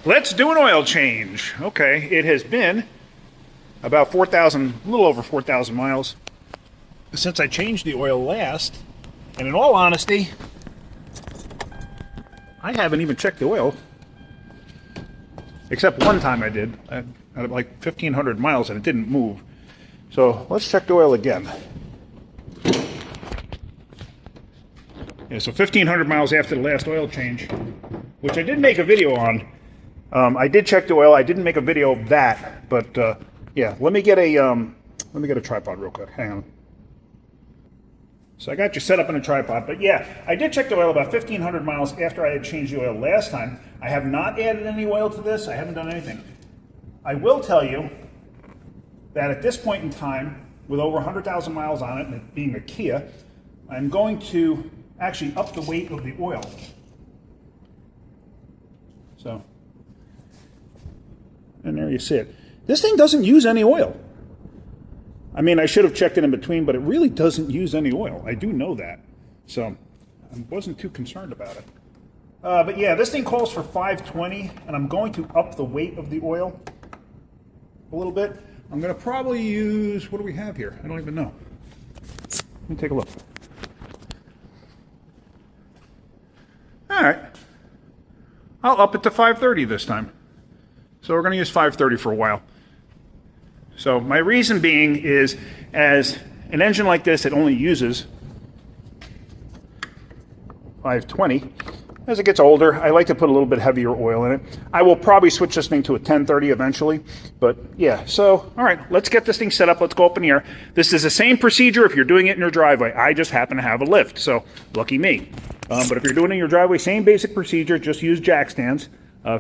Let's do an oil change. Okay, it has been about 4,000, a little over 4,000 miles since I changed the oil last. And in all honesty, I haven't even checked the oil. Except one time I did. I had like 1,500 miles and it didn't move. So let's check the oil again. Yeah, so 1,500 miles after the last oil change, which I did make a video on. I did check the oil. I didn't make a video of that, but yeah. Let me get a tripod real quick. Hang on. So I got you set up in a tripod, but yeah, I did check the oil about 1,500 miles after I had changed the oil last time. I have not added any oil to this. I haven't done anything. I will tell you that at this point in time, with over 100,000 miles on it, and it being a Kia, I'm going to actually up the weight of the oil. So, and there you see it. This thing doesn't use any oil. I mean, I should have checked it in between, but it really doesn't use any oil. I do know that. So, I wasn't too concerned about it. But yeah, this thing calls for 520, and I'm going to up the weight of the oil a little bit. I'm going to probably use, what do we have here? I don't even know. Let me take a look. All right. I'll up it to 530 this time. So we're going to use 530 for a while. So my reason being is, as an engine like this, it only uses 520. As it gets older, I like to put a little bit heavier oil in it. I will probably switch this thing to a 1030 eventually, but yeah. So, all right, let's get this thing set up. Let's go up in the air. This is the same procedure if you're doing it in your driveway. I just happen to have a lift, so lucky me. But if you're doing it in your driveway, same basic procedure, just use jack stands.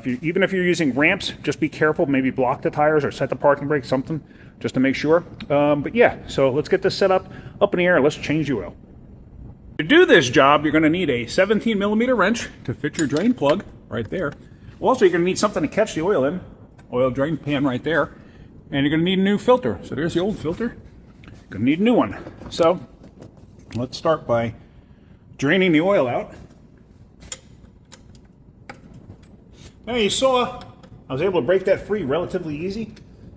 Even if you're using ramps, just be careful, maybe block the tires or set the parking brake, something, just to make sure. But yeah, so let's get this set up in the air and let's change the oil. To do this job, you're going to need a 17 millimeter wrench to fit your drain plug right there. Also, you're going to need something to catch the oil in, oil drain pan right there, and you're going to need a new filter. So there's the old filter. You're going to need a new one. So let's start by draining the oil out. Now you saw I was able to break that free relatively easy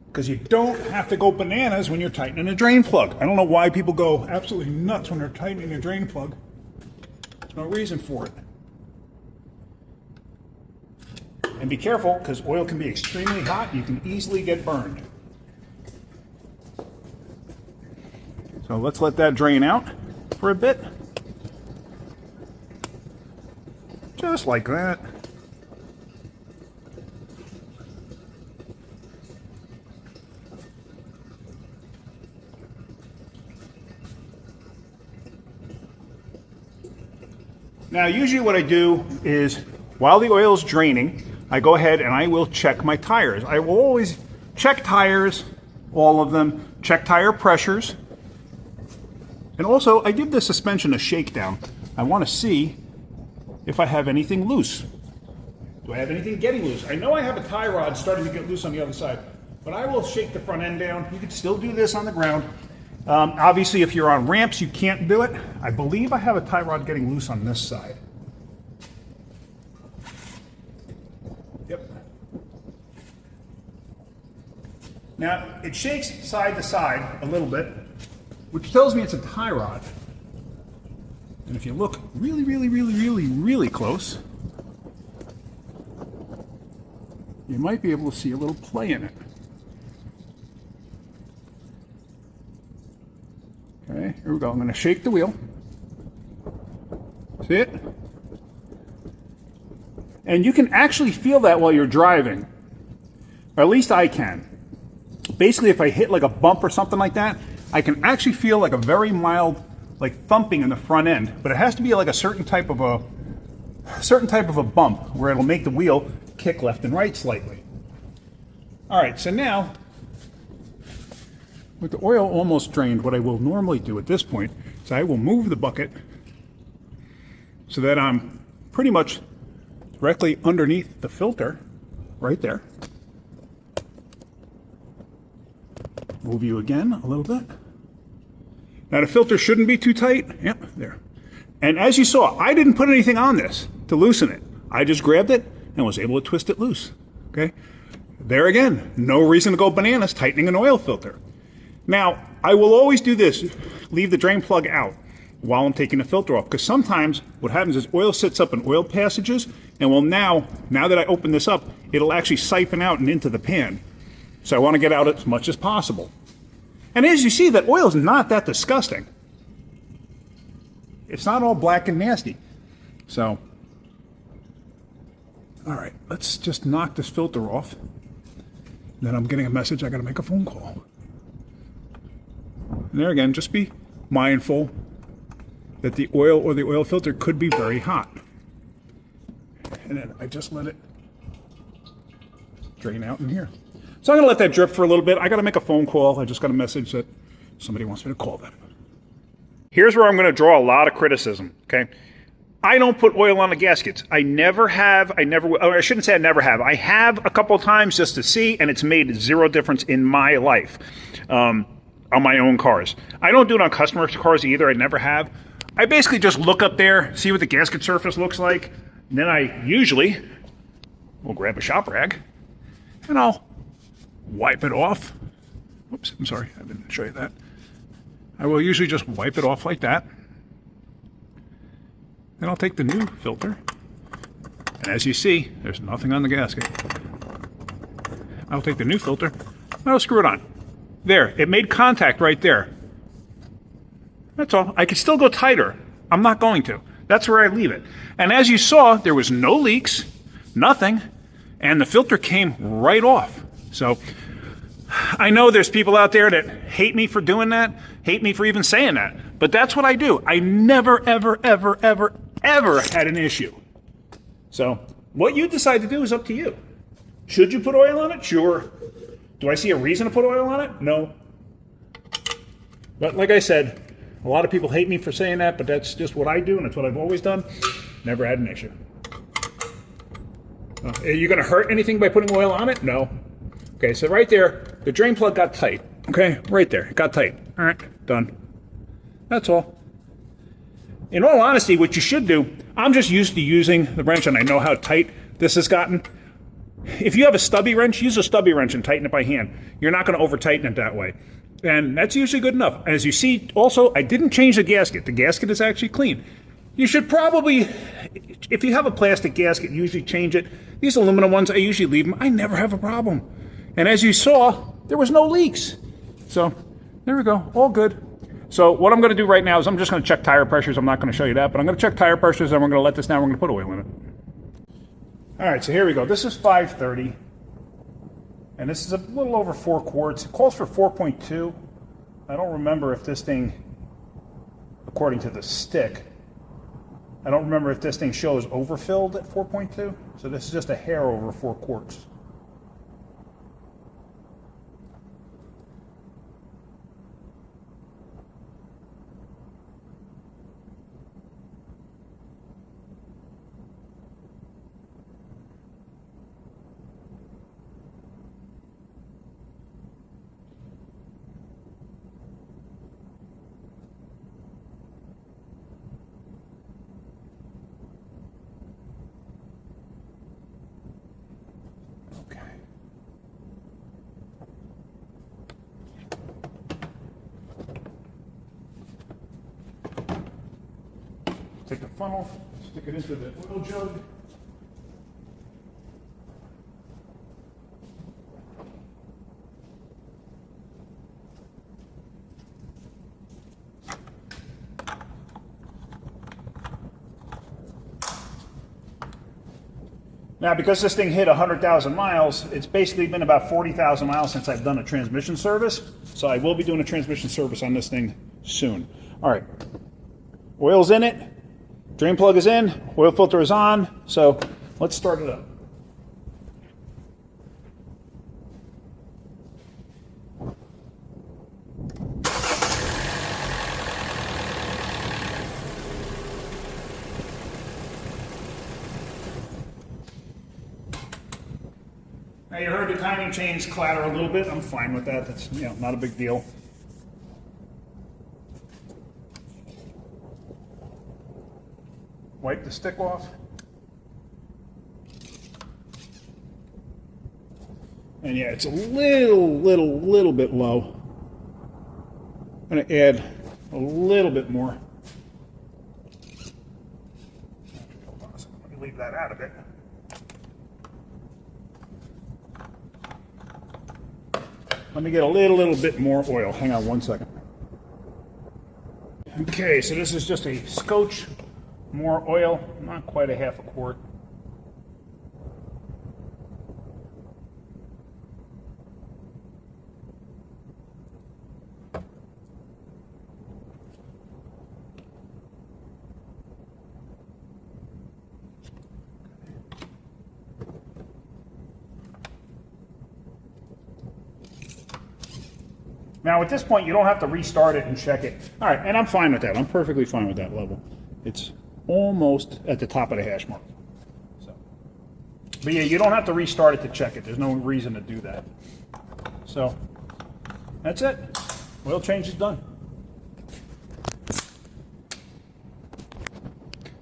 because you don't have to go bananas when you're tightening a drain plug. I don't know why people go absolutely nuts when they're tightening a drain plug. There's no reason for it. And be careful because oil can be extremely hot. You can easily get burned. So let's let that drain out for a bit. Just like that. Now, usually what I do is, while the oil is draining, I go ahead and I will check my tires. I will always check tires, all of them, check tire pressures. And also, I give the suspension a shakedown. I want to see if I have anything loose. Do I have anything getting loose? I know I have a tie rod starting to get loose on the other side, but I will shake the front end down. You can still do this on the ground. Obviously, if you're on ramps, you can't do it. I believe I have a tie rod getting loose on this side. Yep. Now, it shakes side to side a little bit, which tells me it's a tie rod. And if you look really close, you might be able to see a little play in it. Okay, here we go. I'm going to shake the wheel. See it? And you can actually feel that while you're driving. Or at least I can. Basically, if I hit like a bump or something like that, I can actually feel like a very mild like thumping in the front end. But it has to be like a certain type of a bump where it'll make the wheel kick left and right slightly. All right, so now with the oil almost drained, what I will normally do at this point is I will move the bucket so that I'm pretty much directly underneath the filter right there. Move you again a little bit. Now the filter shouldn't be too tight. Yep, there. And as you saw, I didn't put anything on this to loosen it. I just grabbed it and was able to twist it loose. Okay, there again, no reason to go bananas tightening an oil filter. Now, I will always do this, leave the drain plug out while I'm taking the filter off, because sometimes what happens is oil sits up in oil passages, and well, now that I open this up, it'll actually siphon out and into the pan. So I want to get out as much as possible. And as you see, that oil is not that disgusting. It's not all black and nasty. So, all right, let's just knock this filter off. Then I'm getting a message, I got to make a phone call. And there again, just be mindful that the oil or the oil filter could be very hot. And then I just let it drain out in here. So I'm going to let that drip for a little bit. I got to make a phone call. I just got a message that somebody wants me to call them. Here's where I'm going to draw a lot of criticism, okay? I don't put oil on the gaskets. I never have. I shouldn't say I never have. I have a couple times just to see, and it's made zero difference in my life on my own cars. I don't do it on customer cars either. I never have. I basically just look up there, see what the gasket surface looks like, and then I usually will grab a shop rag, and I'll wipe it off. Whoops, I'm sorry, I didn't show you that. I will usually just wipe it off like that. Then I'll take the new filter, and as you see, there's nothing on the gasket. I'll take the new filter, and I'll screw it on. There, it made contact right there. That's all. I could still go tighter. I'm not going to. That's where I leave it. And as you saw, there was no leaks, nothing, and the filter came right off. So I know there's people out there that hate me for doing that, hate me for even saying that, but that's what I do. I never, ever, ever, ever, ever had an issue. So what you decide to do is up to you. Should you put oil on it? Sure. Do I see a reason to put oil on it? No. But like I said, a lot of people hate me for saying that, but that's just what I do, and it's what I've always done. Never had an issue. Are you going to hurt anything by putting oil on it? No. Okay, so right there, the drain plug got tight. Okay, right there, it got tight. All right, done. That's all. In all honesty, what you should do, I'm just used to using the wrench, and I know how tight this has gotten. If you have a stubby wrench, use a stubby wrench and tighten it by hand. You're not going to over-tighten it that way. And that's usually good enough. As you see, also, I didn't change the gasket. The gasket is actually clean. You should probably, if you have a plastic gasket, usually change it. These aluminum ones, I usually leave them. I never have a problem. And as you saw, there was no leaks. So there we go, all good. So what I'm going to do right now is I'm just going to check tire pressures. I'm not going to show you that, but I'm going to check tire pressures, and we're going to let this down. We're going to put oil in it. All right, so here we go. This is 530, and this is a little over 4 quarts. It calls for 4.2. I don't remember if this thing, according to the stick, I don't remember if this thing shows overfilled at 4.2. So this is just a hair over 4 quarts. Take the funnel, stick it into the oil jug. Now, because this thing hit 100,000 miles, it's basically been about 40,000 miles since I've done a transmission service. So I will be doing a transmission service on this thing soon. All right, oil's in it. Drain plug is in, oil filter is on, so let's start it up. Now you heard the timing chains clatter a little bit. I'm fine with that. That's, not a big deal. Wipe the stick off. And yeah, it's a little bit low. I'm going to add a little bit more. Let me leave that out a bit. Let me get a little bit more oil. Hang on one second. Okay, so this is just a scotch more oil, not quite a half a quart. Now at this point, you don't have to restart it and check it. All right, and I'm fine with that. I'm perfectly fine with that level. It's almost at the top of the hash mark. So, but yeah, you don't have to restart it to check it. There's no reason to do that. So that's it. Oil change is done.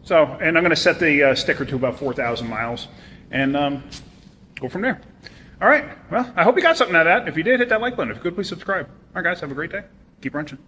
So, and I'm going to set the sticker to about 4,000 miles and go from there. All right. Well, I hope you got something out of that. If you did, hit that like button. If you could, please subscribe. All right, guys. Have a great day. Keep wrenching.